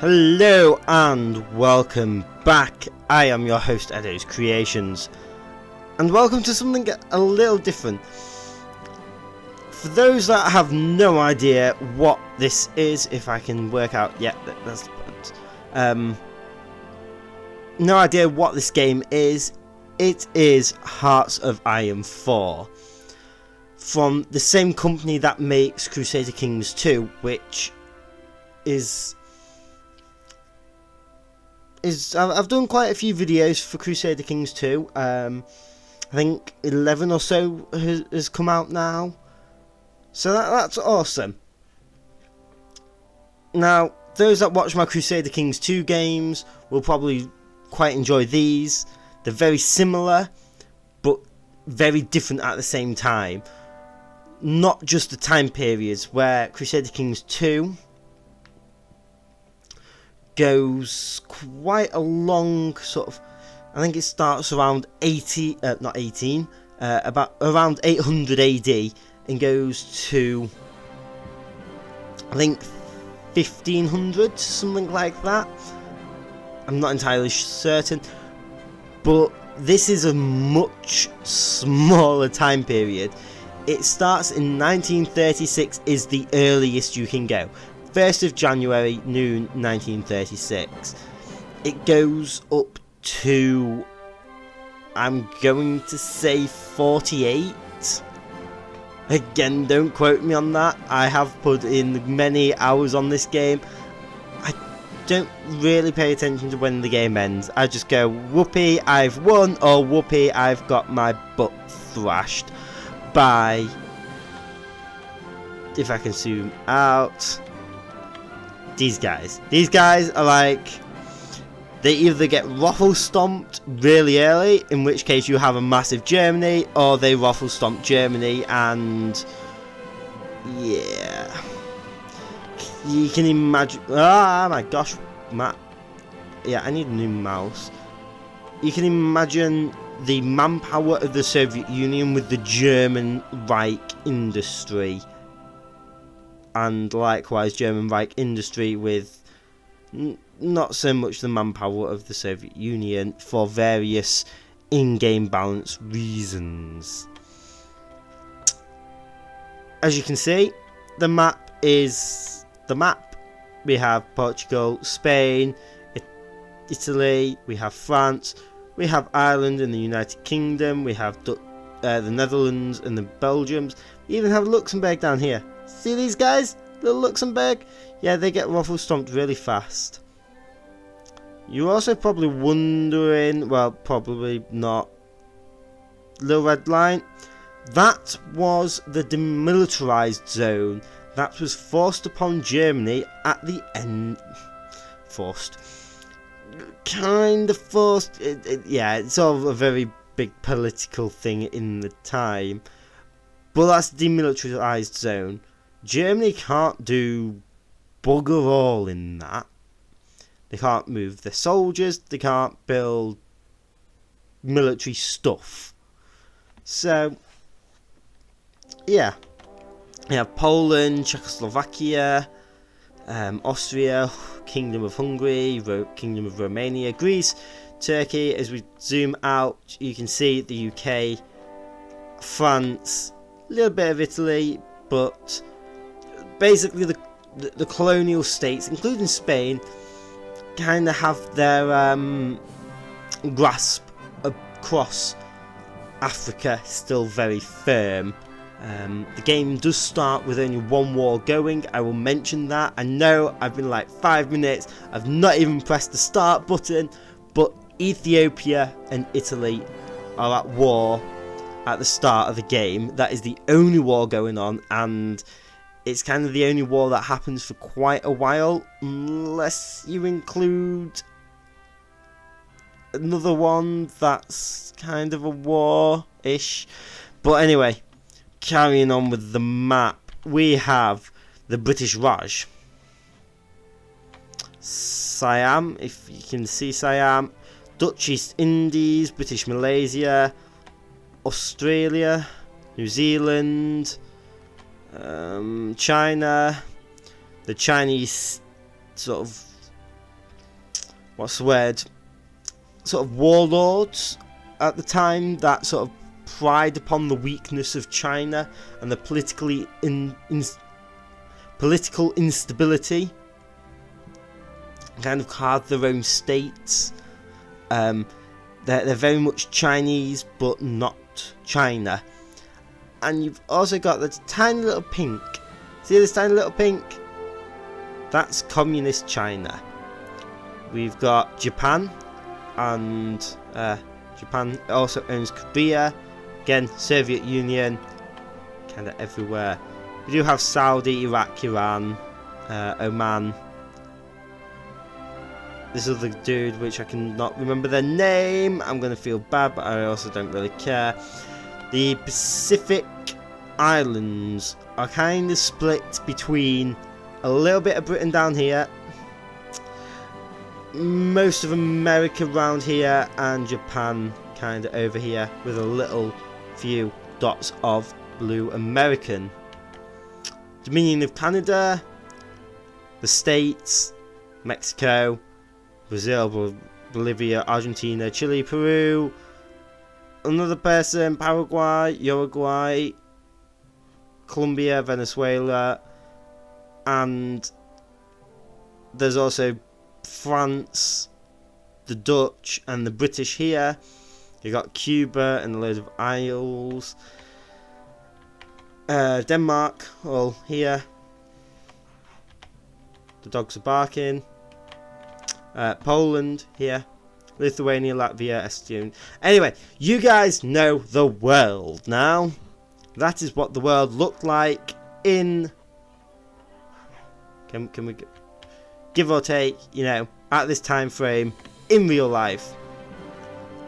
Hello and welcome back. I am your host Edoscreations, and welcome to something a little different. For those that have no idea what this is, if I can work out, that's no idea what this game is. It is Hearts of Iron 4 from the same company that makes Crusader Kings 2, which is I've done quite a few videos for Crusader Kings 2. I think 11 or so has come out now, so that's awesome. Now, those that watch my Crusader Kings 2 games will probably quite enjoy these. They're very similar, but very different at the same time. Not just the time periods, where Crusader Kings 2 goes quite a long sort of, I think it starts around about around 800 AD and goes to, I think, 1500, something like that. I'm not entirely certain, but this is a much smaller time period. It starts in 1936 is the earliest you can go. 1st of January, noon, 1936. It goes up to, I'm going to say 48. Again, don't quote me on that. I have put in many hours on this game. I don't really pay attention to when the game ends. I just go, whoopee, I've won, or whoopee, I've got my butt thrashed by, if I can zoom out, these guys. These guys are like, they either get ruffle stomped really early, in which case you have a massive Germany, or they ruffle stomp Germany, and yeah, you can imagine. Ah, my gosh, Matt. Yeah, I need a new mouse. You can imagine the manpower of the Soviet Union with the German Reich industry, and likewise German Reich industry with not so much the manpower of the Soviet Union for various in-game balance reasons. As you can see, the map is the map. We have Portugal, Spain, Italy, we have France, we have Ireland and the United Kingdom, we have the Netherlands and the Belgiums, we even have Luxembourg down here. See these guys? Little Luxembourg? Yeah, they get ruffle stomped really fast. You're also probably wondering, well, probably not, little red line, that was the demilitarized zone that was forced upon Germany at the end. Forced. Kind of forced. Yeah, it's sort of a very big political thing in the time. But that's demilitarized zone. Germany can't do bugger all in that. They can't move their soldiers. They can't build military stuff. So, yeah. We have Poland, Czechoslovakia, Austria, Kingdom of Hungary, Kingdom of Romania, Greece, Turkey. As we zoom out, you can see the UK, France, a little bit of Italy, but basically the colonial states, including Spain, kind of have their grasp across Africa still very firm. The game does start with only one war going. I will mention that. I know I've been like 5 minutes, I've not even pressed the start button, but Ethiopia and Italy are at war at the start of the game. That is the only war going on, and it's kind of the only war that happens for quite a while, unless you include another one that's kind of a war-ish. But anyway, carrying on with the map, we have the British Raj, Siam, if you can see Siam, Dutch East Indies, British Malaysia, Australia, New Zealand, China, the Chinese sort of what's the word, sort of warlords at the time that sort of pride upon the weakness of China and the political instability, kind of carved their own states. They're very much Chinese, but not China. And you've also got this tiny little pink. See this tiny little pink? That's communist China. We've got Japan, and Japan also owns Korea. Again, Soviet Union, kind of everywhere. We do have Saudi, Iraq, Iran, Oman. This other dude, which I cannot remember their name. I'm going to feel bad, but I also don't really care. The Pacific Islands are kind of split between a little bit of Britain down here, most of America around here, and Japan kind of over here, with a little few dots of blue American. Dominion of Canada, the States, Mexico, Brazil, Bolivia, Argentina, Chile, Peru, another person, Paraguay, Uruguay, Colombia, Venezuela, and there's also France, the Dutch, and the British here. You got Cuba and a load of isles. Denmark, all here. The dogs are barking. Poland here. Lithuania, Latvia, Estonia. Anyway, you guys know the world now. That is what the world looked like in... Can we give or take, you know, at this time frame in real life.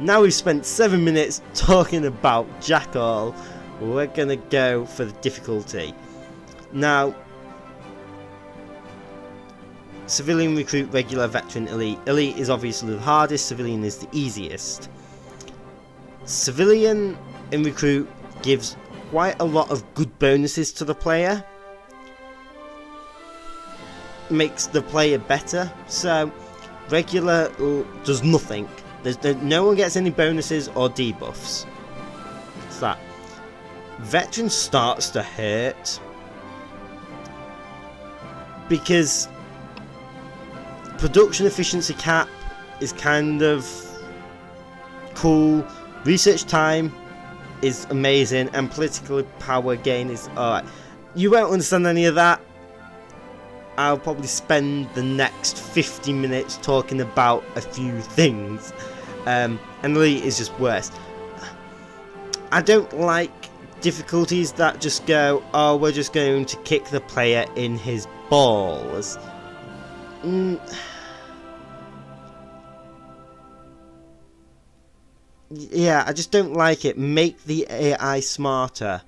Now we've spent 7 minutes talking about Jackal, we're gonna go for the difficulty. Now, civilian, recruit, regular, veteran, elite. Elite is obviously the hardest, civilian is the easiest. Civilian in recruit gives quite a lot of good bonuses to the player. Makes the player better. So regular does nothing. No one gets any bonuses or debuffs. It's that. Veteran starts to hurt because production efficiency cap is kind of cool. Research time is amazing, and political power gain is alright. You won't understand any of that. I'll probably spend the next 50 minutes talking about a few things. And Elite is just worse. I don't like difficulties that just go, oh, we're just going to kick the player in his balls. Yeah, I just don't like it. Make the AI smarter.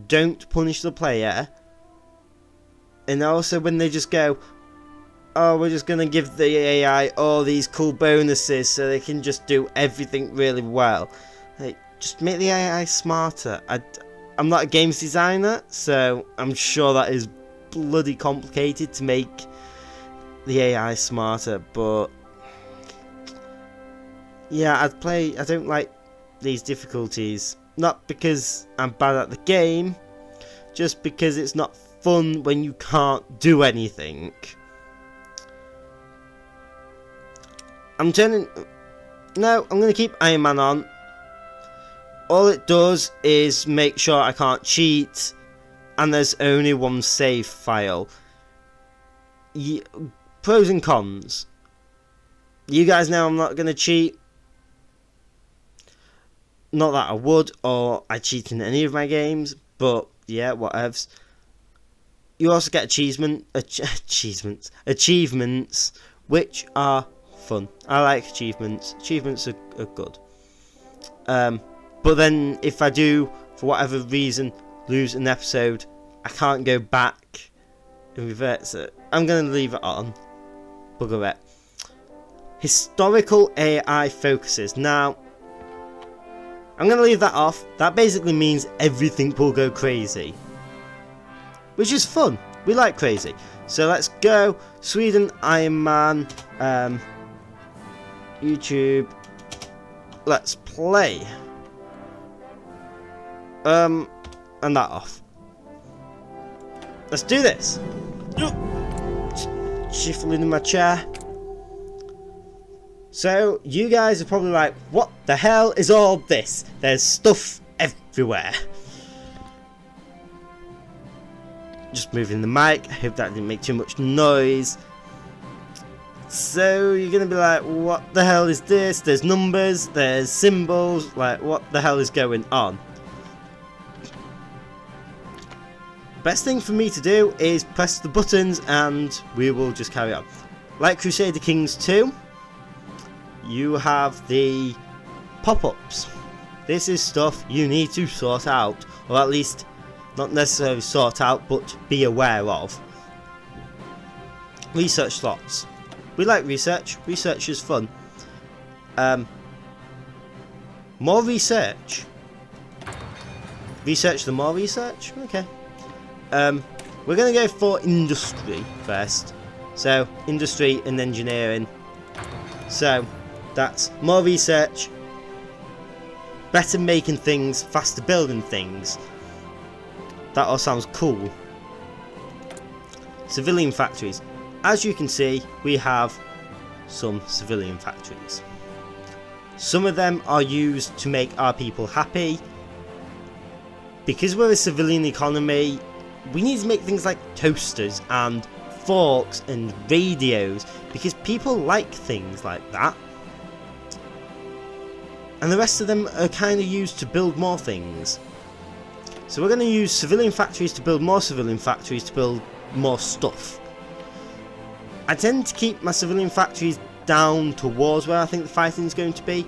Don't punish the player. And also when they just go, oh, we're just going to give the AI all these cool bonuses so they can just do everything really well. Like, just make the AI smarter. I'm not a games designer, so I'm sure that is bloody complicated to make the AI smarter, but yeah, I don't like these difficulties. Not because I'm bad at the game, just because it's not fun when you can't do anything. I'm going to keep Iron Man on. All it does is make sure I can't cheat, and there's only one save file. Pros and cons. You guys know I'm not going to cheat. Not that I would, or I cheat in any of my games, but yeah, whatevs. You also get achievements, which are fun. I like achievements. Achievements are good. But then if I do, for whatever reason, lose an episode, I can't go back and revert it. I'm going to leave it on. Bugger it. Historical AI focuses. Now, I'm going to leave that off. That basically means everything will go crazy, which is fun. We like crazy. So let's go. Sweden, Iron Man. YouTube, let's play. And that off. Let's do this. Shuffling in my chair. So, you guys are probably like, what the hell is all this? There's stuff everywhere. Just moving the mic. I hope that didn't make too much noise. So, you're going to be like, what the hell is this? There's numbers, there's symbols. Like, what the hell is going on? Best thing for me to do is press the buttons and we will just carry on. Like Crusader Kings 2, you have the pop-ups. This is stuff you need to sort out, or at least not necessarily sort out, but be aware of. Research slots. We like research. Research is fun. More research. Research the more research? Okay. We're going to go for industry first. So, industry and engineering. So, that's more research, better making things, faster building things. That all sounds cool. Civilian factories. As you can see, we have some civilian factories. Some of them are used to make our people happy. Because we're a civilian economy, we need to make things like toasters and forks and radios, because people like things like that. And the rest of them are kind of used to build more things. So we're going to use civilian factories to build more civilian factories to build more stuff. I tend to keep my civilian factories down towards where I think the fighting is going to be.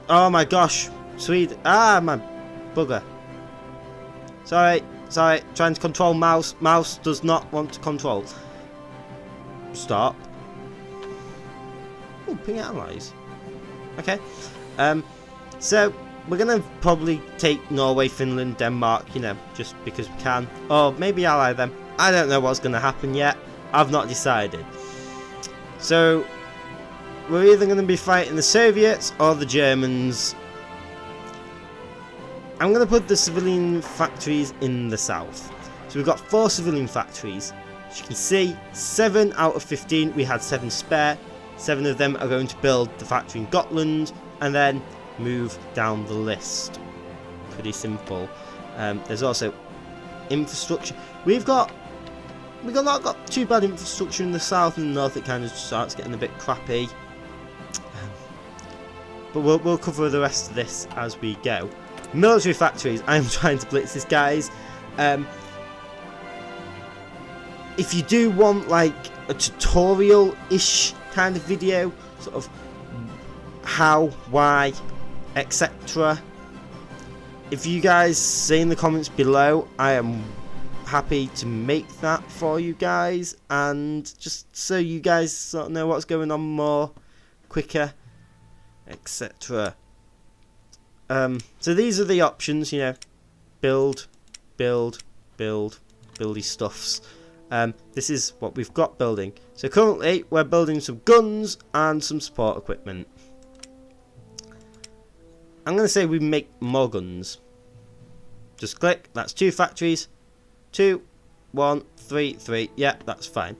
Oh my gosh. Sweden. Ah, my bugger. Sorry. Trying to control mouse. Mouse does not want to control. Stop. Oh, ping allies. Okay. So we're gonna probably take Norway, Finland, Denmark. You know, just because we can. Or maybe ally them. I don't know what's gonna happen yet. I've not decided. So we're either gonna be fighting the Soviets or the Germans. I'm going to put the civilian factories in the south. So we've got 4 civilian factories. As you can see, 7 out of 15, we had 7 spare. 7 of them are going to build the factory in Gotland and then move down the list. Pretty simple. There's also infrastructure. We've not got too bad infrastructure in the south and the north. It kind of starts getting a bit crappy. But we'll cover the rest of this as we go. Military factories. I am trying to blitz this, guys. If you do want like a tutorial-ish kind of video, sort of how, why, etc. If you guys say in the comments below, I am happy to make that for you guys, and just so you guys sort of know what's going on more quicker, etc. So these are the options, you know, buildy stuffs. This is what we've got building. So currently we're building some guns and some support equipment. I'm going to say we make more guns. Just click, that's 2 factories. 2, 1, 3, 3, yeah, that's fine.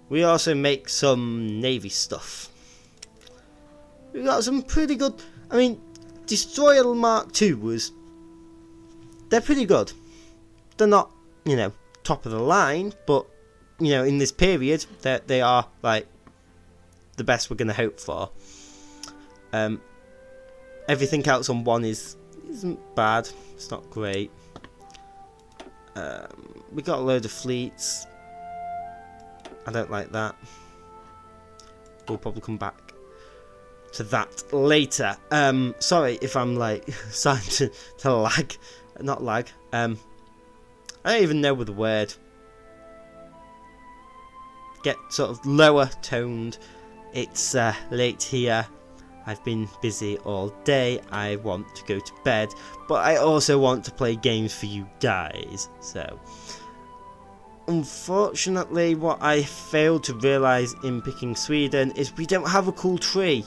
We also make some navy stuff. We've got some pretty good, I mean, Destroyer Mark II they're pretty good. They're not, you know, top of the line, but, you know, in this period, they are, like, the best we're going to hope for. Everything else on 1 isn't bad. It's not great. We got a load of fleets. I don't like that. We'll probably come back to that later. Sorry if I'm like starting to lag. Not lag. I don't even know the word. Get sort of lower toned. It's late here. I've been busy all day. I want to go to bed, but I also want to play games for you guys. So unfortunately, what I failed to realise in picking Sweden is we don't have a cool tree.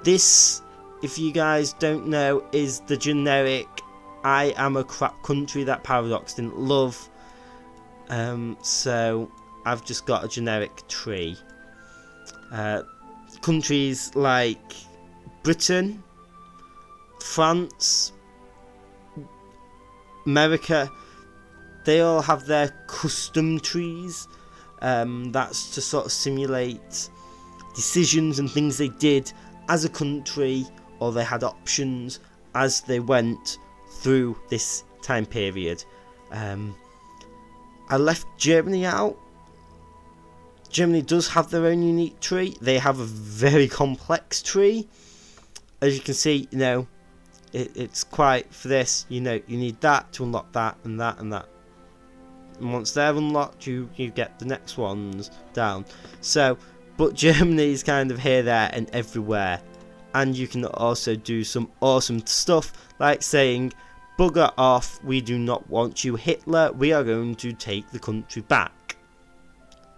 This, if you guys don't know, is the generic I am a crap country that Paradox didn't love. So I've just got a generic tree. Countries like Britain, France, America, they all have their custom trees. That's to sort of simulate decisions and things they did as a country, or they had options as they went through this time period. I left Germany out. Germany does have their own unique tree. They have a very complex tree. As you can see, you know, it's quite, for this, you know, you need that to unlock that and that and that. And once they're unlocked, you get the next ones down. So, but Germany is kind of here, there and everywhere. And you can also do some awesome stuff, like saying, bugger off, we do not want you, Hitler, we are going to take the country back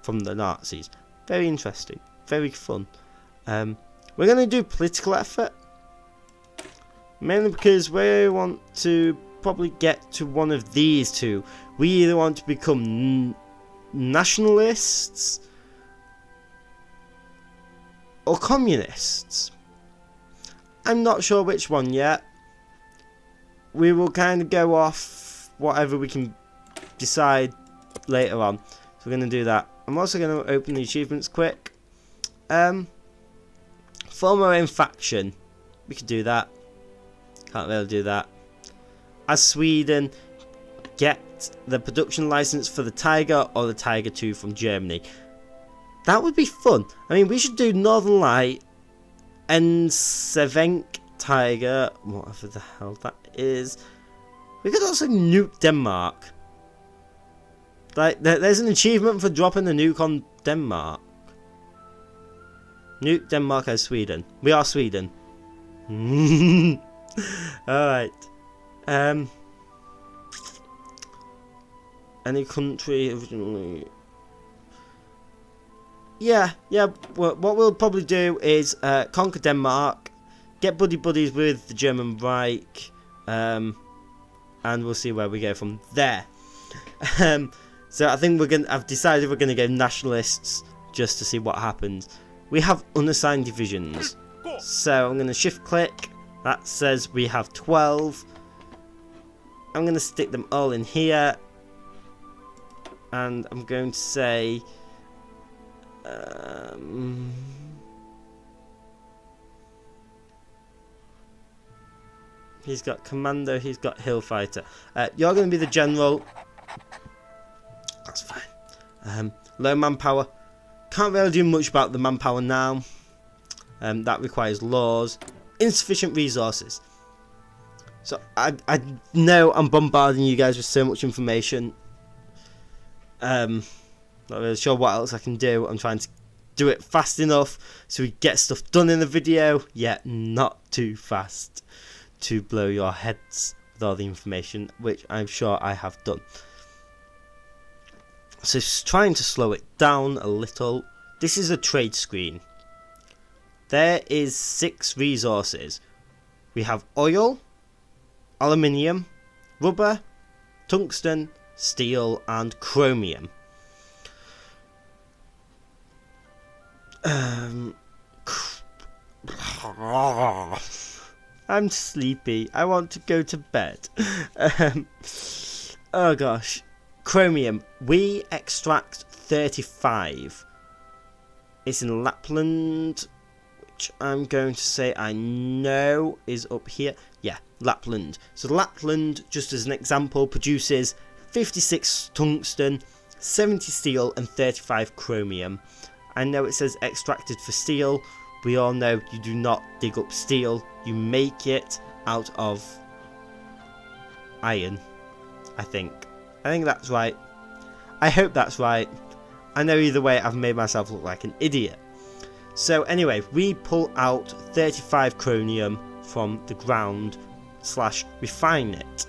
from the Nazis. Very interesting, very fun. We're going to do political effort, mainly because we want to probably get to one of these two. We either want to become nationalists or communists. I'm not sure which one yet. We will kind of go off whatever we can decide later on. So we're going to do that. I'm also going to open the achievements quick. Form our own faction. We could do that. Can't really do that. As Sweden, get the production license for the Tiger or the Tiger 2 from Germany. That would be fun. I mean, we should do Northern Light and Sevenk Tiger, whatever the hell that is. We could also nuke Denmark. Like, there's an achievement for dropping a nuke on Denmark. Nuke Denmark as Sweden. We are Sweden. Alright. Any country originally... Yeah, what we'll probably do is conquer Denmark, get buddies with the German Reich, and we'll see where we go from there. So I think I've decided we're gonna go nationalists just to see what happens. We have unassigned divisions, so I'm gonna shift click. That says we have 12. I'm gonna stick them all in here, and I'm going to say. He's got commando, he's got hill fighter. You're going to be the general. That's fine. Low manpower. Can't really do much about the manpower now. That requires laws. Insufficient resources. So I know I'm bombarding you guys with so much information. Not really sure what else I can do. I'm trying to do it fast enough so we get stuff done in the video, yet not too fast to blow your heads with all the information, which I'm sure I have done. So just trying to slow it down a little. This is a trade screen. There is 6 resources. We have oil, aluminium, rubber, tungsten, steel and chromium. I'm sleepy. I want to go to bed. Oh gosh. Chromium. We extract 35. It's in Lapland, which I'm going to say I know is up here. Yeah, Lapland. So Lapland, just as an example, produces 56 tungsten, 70 steel and 35 chromium. I know it says extracted for steel. We all know you do not dig up steel. You make it out of iron, I think. I think that's right. I hope that's right. I know either way I've made myself look like an idiot. So anyway, we pull out 35 chromium from the ground / refine it.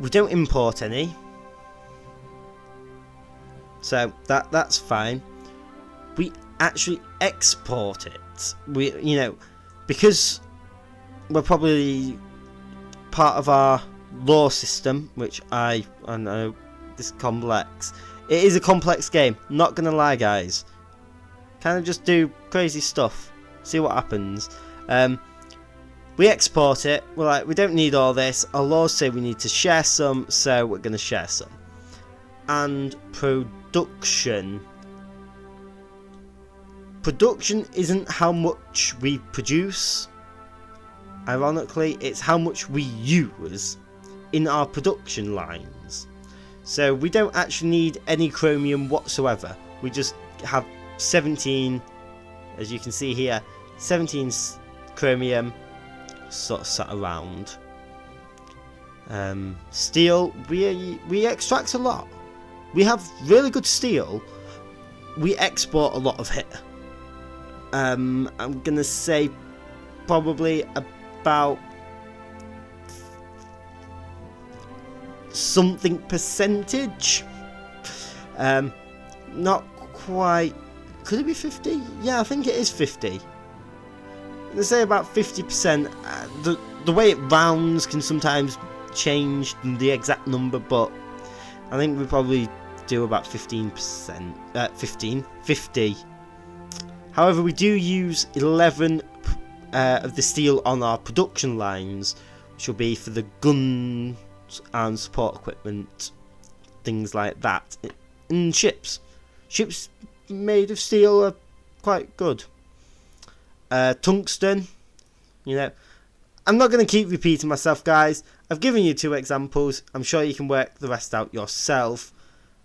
We don't import any. So that's fine. We actually export it. Because we're probably part of our law system, which I know this is complex. It is a complex game, not gonna lie, guys. Kind of just do crazy stuff, see what happens. We export it. We're like, we don't need all this. Our laws say we need to share some, so we're gonna share some. And production. Production isn't how much we produce. Ironically, it's how much we use in our production lines. So we don't actually need any chromium whatsoever. We just have 17, as you can see here, 17 chromium sort of sat around. Steel, we extract a lot. We have really good steel. We export a lot of it. I'm gonna say probably about something percentage. Not quite. Could it be 50? Yeah, I think it is 50. I'm gonna say about 50%. The way it rounds can sometimes change the exact number, but I think we probably do about 15%. 50. However, we do use 11 of the steel on our production lines, which will be for the guns and support equipment, things like that. And ships made of steel are quite good. Tungsten, I'm not going to keep repeating myself, guys. I've given you 2 examples. I'm sure you can work the rest out yourself.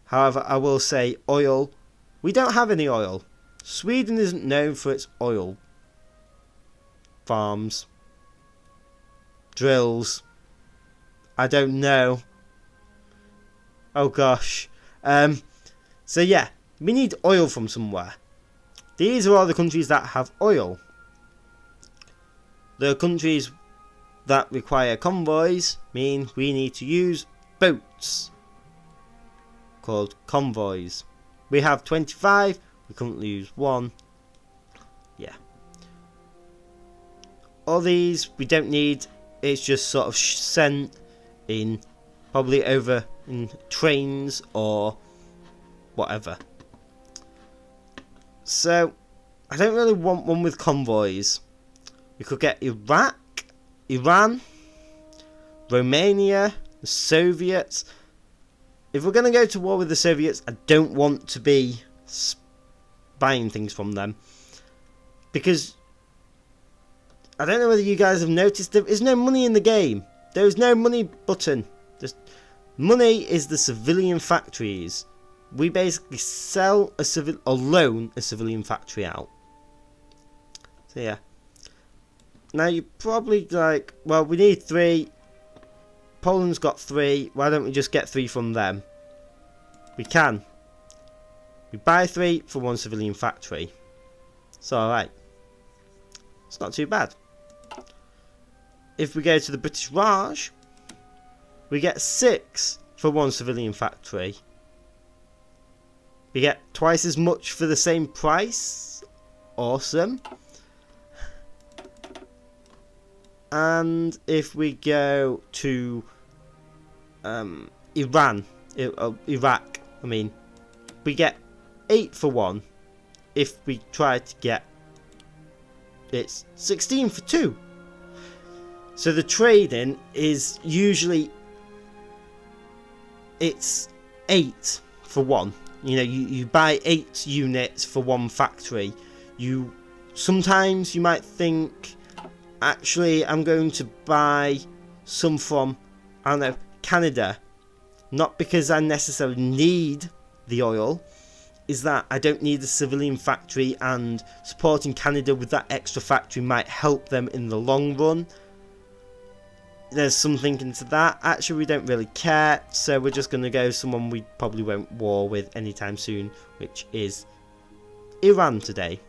However, I will say oil. We don't have any oil. Sweden isn't known for its oil farms, drills. I don't know. Oh gosh. So yeah, we need oil from somewhere. These are all the countries that have oil. The countries that require convoys mean we need to use boats called convoys. We have 25. We currently use 1. Yeah. All these we don't need. It's just sort of sent in, probably over in trains or whatever. So I don't really want one with convoys. We could get Iraq, Iran, Romania, the Soviets. If we're going to go to war with the Soviets, I don't want to be buying things from them, because I don't know whether you guys have noticed, there is no money in the game. There is no money button. Just money is the civilian factories. We basically sell or loan a civilian factory out. So yeah. Now you're probably like, well, we need 3. Poland's got 3. Why don't we just get 3 from them? We can. We buy 3 for 1 civilian factory. It's alright. It's not too bad. If we go to the British Raj, we get 6 for 1 civilian factory. We get twice as much for the same price. Awesome. And if we go to Iraq, we get 8 for 1. If we try to get, it's 16 for 2. So the trading is usually, it's 8 for 1. You buy 8 units for 1 factory. Sometimes you might think, actually, I'm going to buy some from, I don't know, Canada. Not because I necessarily need the oil, is that I don't need a civilian factory, and supporting Canada with that extra factory might help them in the long run. There's some thinking to that. Actually, we don't really care, so we're just going to go someone we probably won't war with anytime soon, which is Iran today.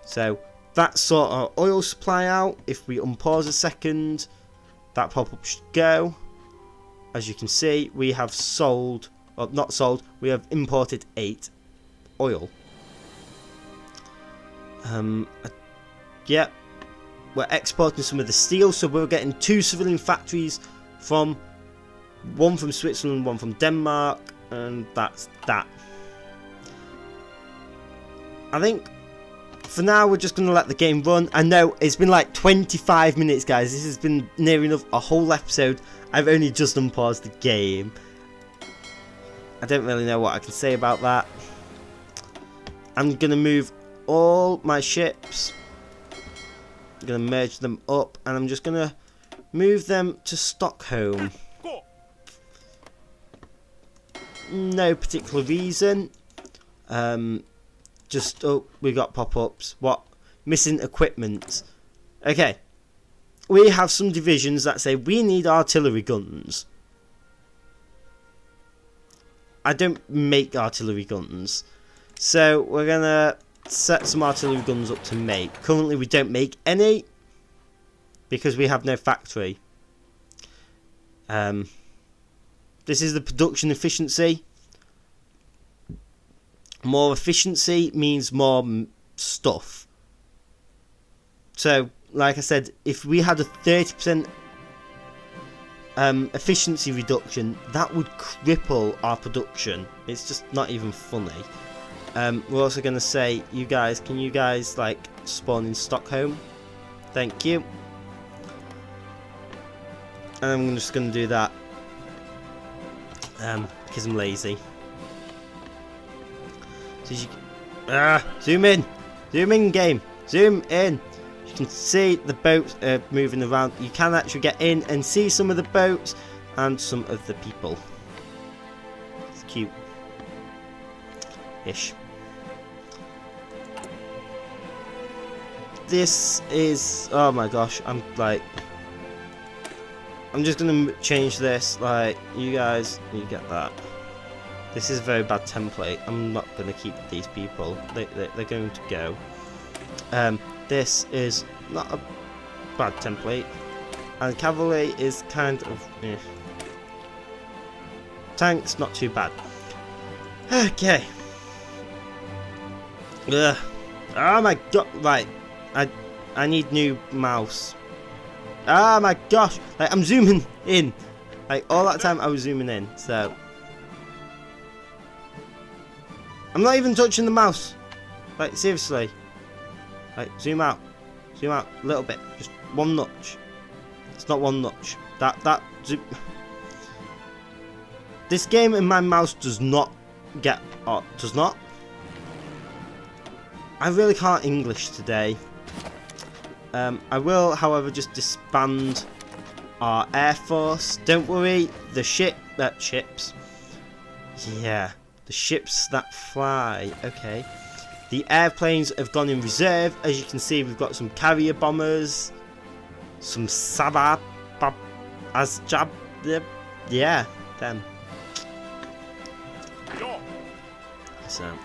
So that's sort of oil supply out. If we unpause a second, that pop-up should go. As you can see, we have sold Well, not sold. We have imported 8 oil. Yeah, we're exporting some of the steel, so we're getting 2 civilian factories from one from Switzerland, one from Denmark, and that's that. I think for now we're just going to let the game run. I know it's been like 25 minutes, guys. This has been near enough a whole episode. I've only just unpaused the game. I don't really know what I can say about that. I'm going to move all my ships. I'm going to merge them up, and I'm just going to move them to Stockholm. No particular reason. Just, oh, we got pop-ups. What? Missing equipment. Okay. We have some divisions that say we need artillery guns. I don't make artillery guns. So we're going to set some artillery guns up to make. Currently we don't make any because we have no factory. This is the production efficiency. More efficiency means more stuff. So, like I said, if we had a 30% efficiency reduction, that would cripple our production. It's just not even funny. We're also going to say, you guys, can you guys like spawn in Stockholm? Thank you. And I'm just going to do that because I'm lazy. So zoom in game, zoom in. You can see the boats moving around. You can actually get in and see some of the boats and some of the people. It's cute ish. This is, oh my gosh, I'm just gonna change this. Like, you guys, you get that. This is a very bad template. I'm not going to keep these people. They're going to go. This is not a bad template. And cavalry is kind of... Tanks, not too bad. Okay. Ugh. Oh my god. Right. I need new mouse. Oh my gosh. Like, I'm zooming in. Like, all that time I was zooming in. So... I'm not even touching the mouse. Like, seriously. Like, zoom out. Zoom out a little bit. Just one notch. It's not one notch. Zoom. This game and my mouse does not get... does not. I really can't English today. I will, however, just disband our Air Force. Don't worry. The ships. Yeah. The ships that fly. Okay. The airplanes have gone in reserve. As you can see, we've got some carrier bombers. Some Sabab. Asjab. Yeah, them. So, I'm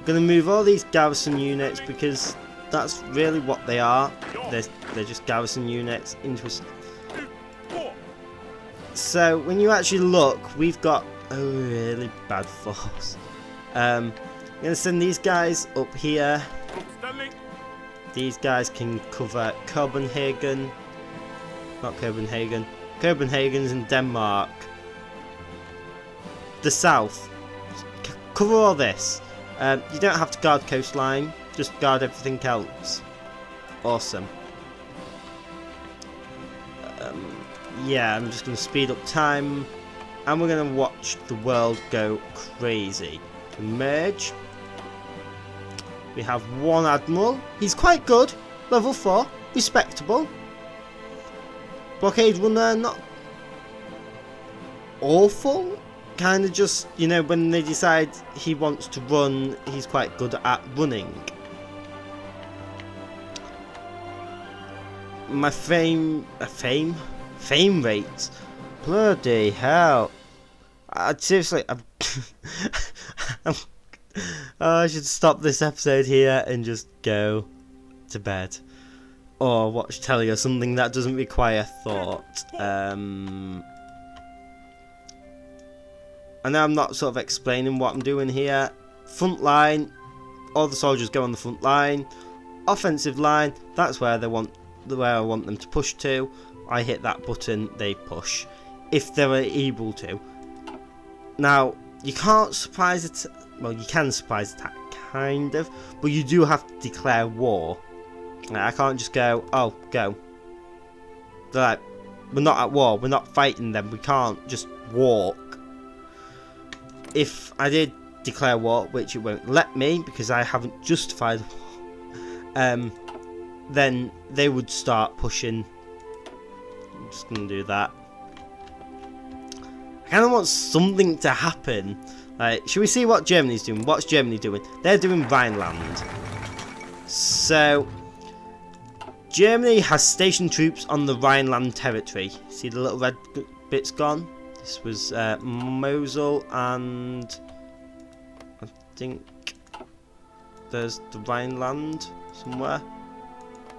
going to move all these garrison units because that's really what they are. They're just garrison units into a... So, when you actually look, we've got a really bad force. I'm going to send these guys up here. These guys can cover Copenhagen. Not Copenhagen. Copenhagen's in Denmark. The south. Cover all this. You don't have to guard coastline. Just guard everything else. Awesome. Yeah, I'm just going to speed up time. And we're going to watch the world go crazy. Merge. We have one admiral. He's quite good. Level 4. Respectable. Blockade runner, not awful. Kind of just, you know, when they decide he wants to run, he's quite good at running. My fame rate. Bloody hell. Seriously, I should stop this episode here and just go to bed. Or watch telly or something that doesn't require thought. I know I'm not sort of explaining what I'm doing here. Front line, all the soldiers go on the front line. Offensive line, that's where I want them to push to. I hit that button, they push, if they're able to. Now, you can't surprise it. Well, you can surprise attack, kind of, but you do have to declare war. I can't just go, oh, go. They're like, we're not at war, we're not fighting them, we can't just walk. If I did declare war, which it won't let me because I haven't justified war, then they would start pushing. I'm just going to do that. I kind of want something to happen. Like, should we see what Germany's doing? What's Germany doing? They're doing Rhineland. So, Germany has stationed troops on the Rhineland territory. See the little red bits gone? This was Mosul, and I think there's the Rhineland somewhere.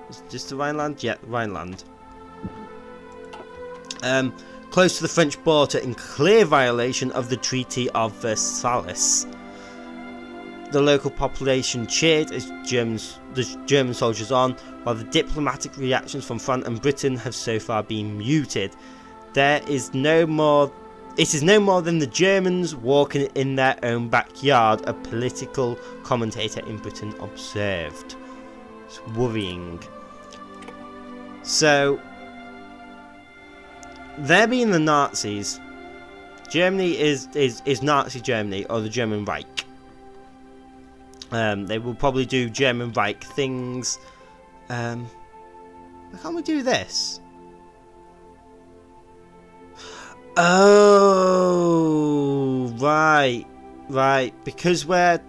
Is this the Rhineland? Yeah, Rhineland. Close to the French border in clear violation of the Treaty of Versailles. The local population cheered as the German soldiers on, while the diplomatic reactions from France and Britain have so far been muted. It is no more than the Germans walking in their own backyard, a political commentator in Britain observed. It's worrying. So, they're being the Nazis. Germany is Nazi Germany, or the German Reich. They will probably do German Reich things. Why can't we do this? Oh, right. Because we're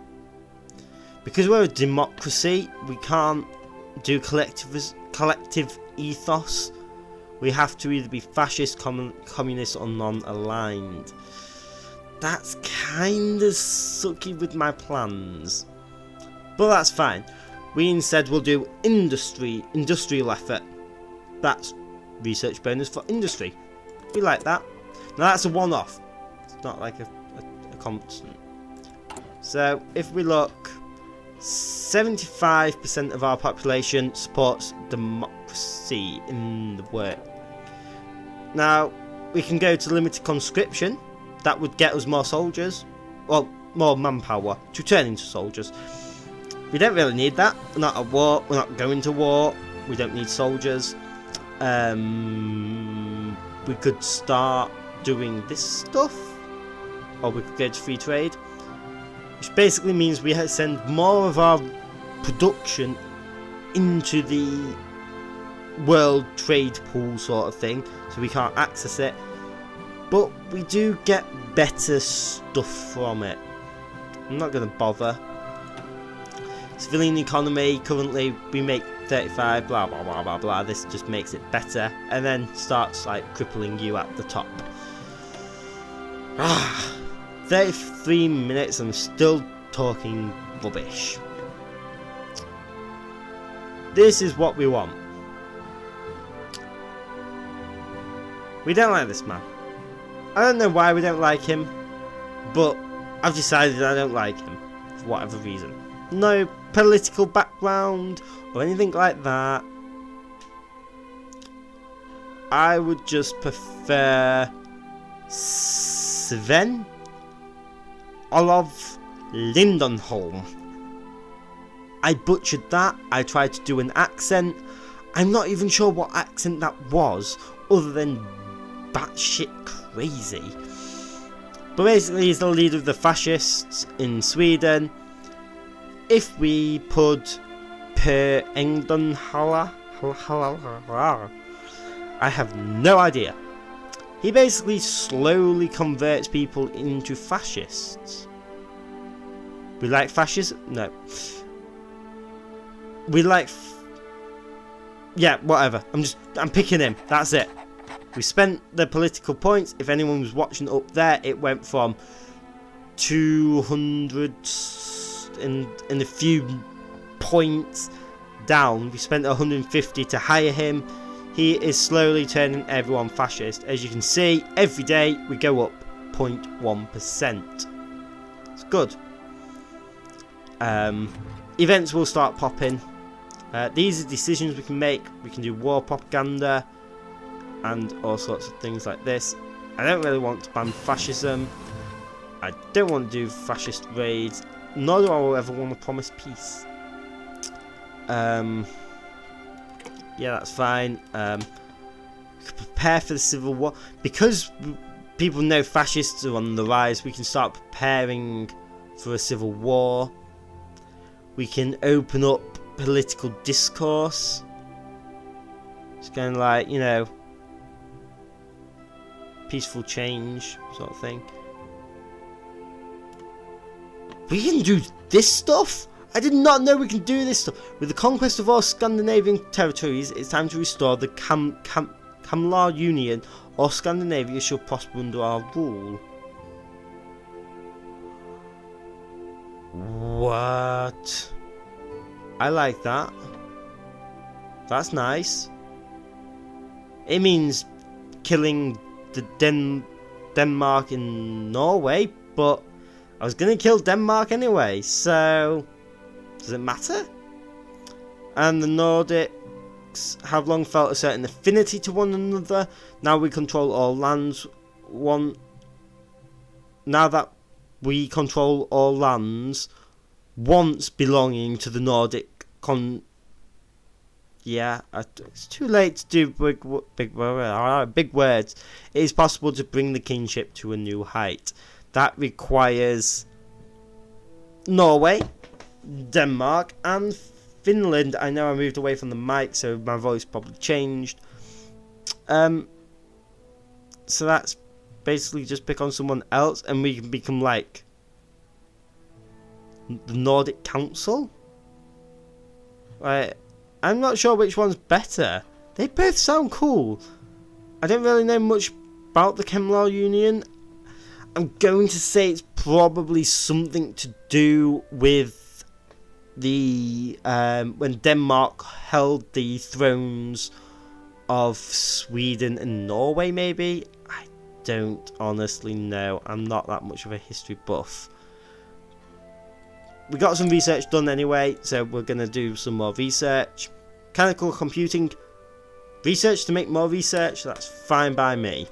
a democracy, we can't do collective ethos. We have to either be fascist, communist, or non-aligned. That's kind of sucky with my plans, but that's fine. We instead will do industrial effort. That's research bonus for industry. We like that. Now that's a one-off. It's not like a constant. So if we look, 75% of our population supports democracy in the work. Now we can go to limited conscription. That would get us more soldiers, well, more manpower to turn into soldiers. We don't really need that. We're not at war. We're not going to war. We don't need soldiers. We could start doing this stuff, or we could go to free trade, which basically means we send more of our production into the world trade pool sort of thing, so we can't access it, but we do get better stuff from it. I'm not going to bother. Civilian economy, currently we make 35, blah blah blah blah blah. This just makes it better, and then starts like crippling you at the top. 33 minutes, I'm still talking rubbish. This is what we want. We don't like this man. I don't know why we don't like him, but I've decided I don't like him for whatever reason. No political background or anything like that. I would just prefer Sven Olof Lindenholm. I butchered that. I tried to do an accent. I'm not even sure what accent that was, other than batshit crazy. But basically, he's the leader of the fascists in Sweden. If we put Per Engdenhalla, I have no idea. He basically slowly converts people into fascists. We like fascism? No. We like... yeah, whatever. I'm picking him. That's it. We spent the political points. If anyone was watching up there, it went from 200 and a few points down. We spent 150 to hire him. He is slowly turning everyone fascist. As you can see, every day we go up 0.1%. It's good. Events will start popping. These are decisions we can make. We can do war propaganda and all sorts of things like this. I don't really want to ban fascism. I don't want to do fascist raids. Nor do I ever want to promise peace. Yeah, that's fine. Prepare for the civil war. Because people know fascists are on the rise, we can start preparing for a civil war. We can open up political discourse. It's kind of like, you know, peaceful change sort of thing. We can do this stuff? I did not know we can do this stuff. With the conquest of all Scandinavian territories, it's time to restore the Kamlar Union. All Scandinavia shall prosper under our rule. What? I like that. That's nice. It means killing the Denmark and Norway, but I was going to kill Denmark anyway, so does it matter? And the Nordics have long felt a certain affinity to one another. Now we control all lands. Now that we control all lands once belonging to the Nordic yeah, it's too late to do big words. It is possible to bring the kingship to a new height. That requires Norway, Denmark, and Finland. I know I moved away from the mic, so my voice probably changed. So that's basically just pick on someone else, and we can become like the Nordic Council. Right. I'm not sure which one's better. They both sound cool. I don't really know much about the Kamlar Union. I'm going to say it's probably something to do with the when Denmark held the thrones of Sweden and Norway, maybe? I don't honestly know. I'm not that much of a history buff. We got some research done anyway, so we're going to do some more research. Mechanical computing research to make more research, that's fine by me.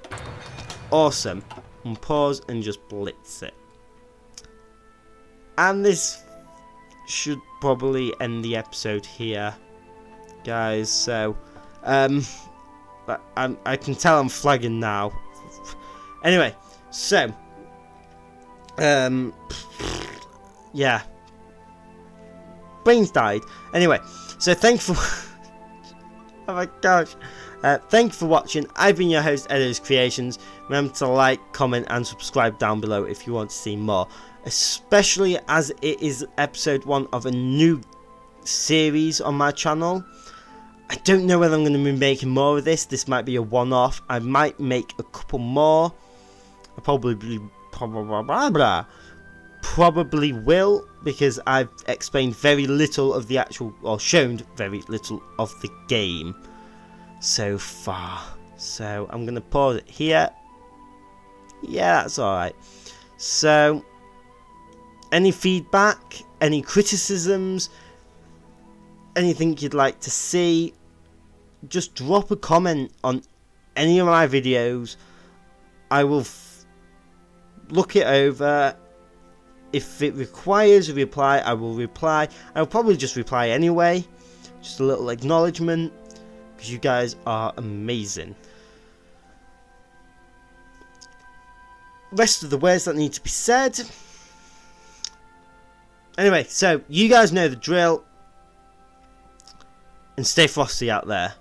Awesome. Pause and just blitz it. And this should probably end the episode here, guys. So, I can tell I'm flagging now. Anyway, so, yeah. Brains died. Anyway, so thanks for oh my gosh. Thank you for watching. I've been your host, Edoscreations. Remember to like, comment and subscribe down below if you want to see more, especially as it is episode 1 of a new series on my channel. I don't know whether I'm going to be making more of this. This might be a one-off. I might make a couple more. I probably will, because I've explained very little of the actual, or shown very little of the game so far. So I'm going to pause it here. Yeah, that's alright. So, any feedback, any criticisms, anything you'd like to see, just drop a comment on any of my videos. I will look it over. If it requires a reply, I will reply. I'll probably just reply anyway. Just a little acknowledgement, because you guys are amazing. Rest of the words that need to be said. Anyway, so you guys know the drill. And stay frosty out there.